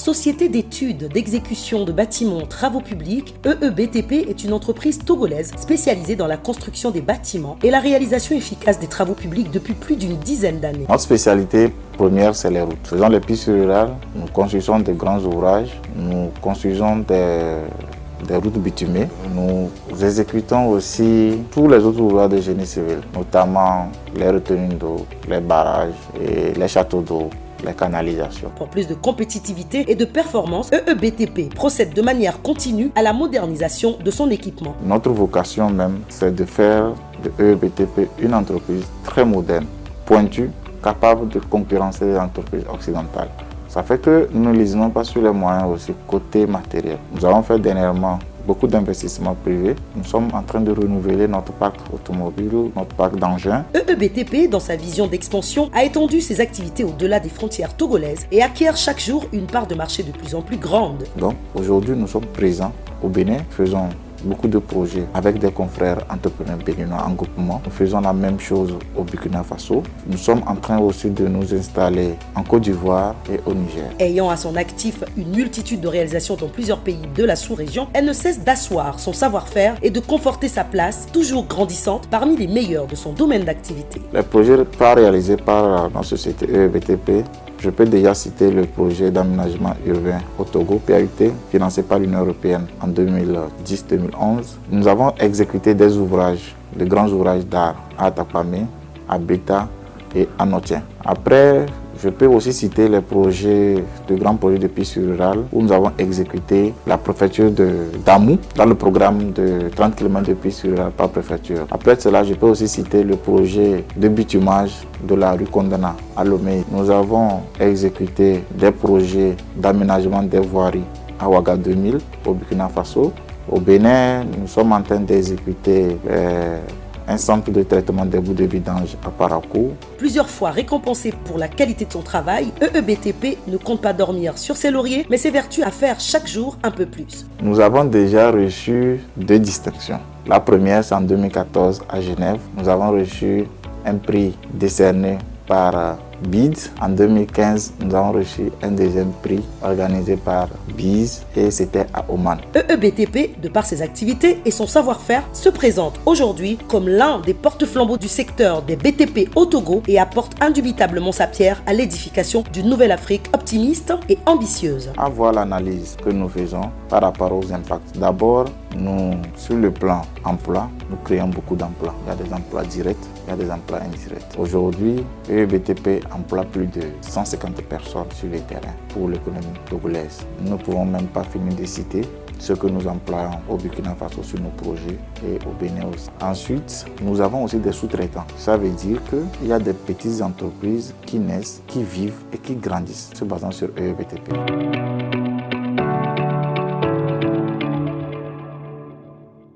Société d'études d'exécution de bâtiments travaux publics, EEBTP est une entreprise togolaise spécialisée dans la construction des bâtiments et la réalisation efficace des travaux publics depuis plus d'une dizaine d'années. Notre spécialité première, c'est les routes. Faisons les pistes rurales, nous construisons de grands ouvrages, nous construisons des routes bitumées. Nous exécutons aussi tous les autres ouvrages de génie civil, notamment les retenues d'eau, les barrages et les châteaux d'eau, les canalisations. Pour plus de compétitivité et de performance, EEBTP procède de manière continue à la modernisation de son équipement. Notre vocation même, c'est de faire de EEBTP une entreprise très moderne, pointue, capable de concurrencer les entreprises occidentales. Ça fait que nous ne lésinons pas sur les moyens aussi côté matériel. Nous avons fait dernièrement beaucoup d'investissements privés. Nous sommes en train de renouveler notre parc automobile, notre parc d'engins. EEBTP, dans sa vision d'expansion, a étendu ses activités au-delà des frontières togolaises et acquiert chaque jour une part de marché de plus en plus grande. Donc aujourd'hui, nous sommes présents au Bénin, faisons beaucoup de projets avec des confrères entrepreneurs béninois en groupement. Nous faisons la même chose au Burkina Faso. Nous sommes en train aussi de nous installer en Côte d'Ivoire et au Niger. Ayant à son actif une multitude de réalisations dans plusieurs pays de la sous-région, elle ne cesse d'asseoir son savoir-faire et de conforter sa place, toujours grandissante, parmi les meilleurs de son domaine d'activité. Les projets réalisés par notre société EEBTP, je peux déjà citer le projet d'aménagement urbain au Togo, PAUT, financé par l'Union européenne en 2010-2011. Nous avons exécuté des ouvrages, de grands ouvrages d'art à Tapamé, à Beta et à Notien. Après, je peux aussi citer les projets, de grands projets de pistes rurales où nous avons exécuté la préfecture d'Amou dans le programme de 30 km de pistes rurales par préfecture. Après cela, je peux aussi citer le projet de bitumage de la rue Kondana à Lomé. Nous avons exécuté des projets d'aménagement des voiries à Ouaga 2000 au Burkina Faso. Au Bénin, nous sommes en train d'exécuter un centre de traitement des boues de vidange à Parakou. Plusieurs fois récompensé pour la qualité de son travail, EEBTP ne compte pas dormir sur ses lauriers, mais s'évertue à faire chaque jour un peu plus. Nous avons déjà reçu 2 distinctions. La première, c'est en 2014 à Genève. Nous avons reçu un prix décerné par BID. En 2015, nous avons reçu un deuxième prix organisé par BIZ et c'était à Oman. EEBTP, de par ses activités et son savoir-faire, se présente aujourd'hui comme l'un des porte-flambeaux du secteur des BTP au Togo et apporte indubitablement sa pierre à l'édification d'une nouvelle Afrique optimiste et ambitieuse. À voir l'analyse que nous faisons par rapport aux impacts. D'abord, nous, sur le plan emploi, nous créons beaucoup d'emplois. Il y a des emplois directs, il y a des emplois indirects. Aujourd'hui, EEBTP emploie plus de 150 personnes sur le terrain pour l'économie togolaise. Nous ne pouvons même pas finir de citer ce que nous employons au Burkina Faso sur nos projets et au Bénin aussi. Ensuite, nous avons aussi des sous-traitants. Ça veut dire qu'il y a des petites entreprises qui naissent, qui vivent et qui grandissent, se basant sur EEBTP.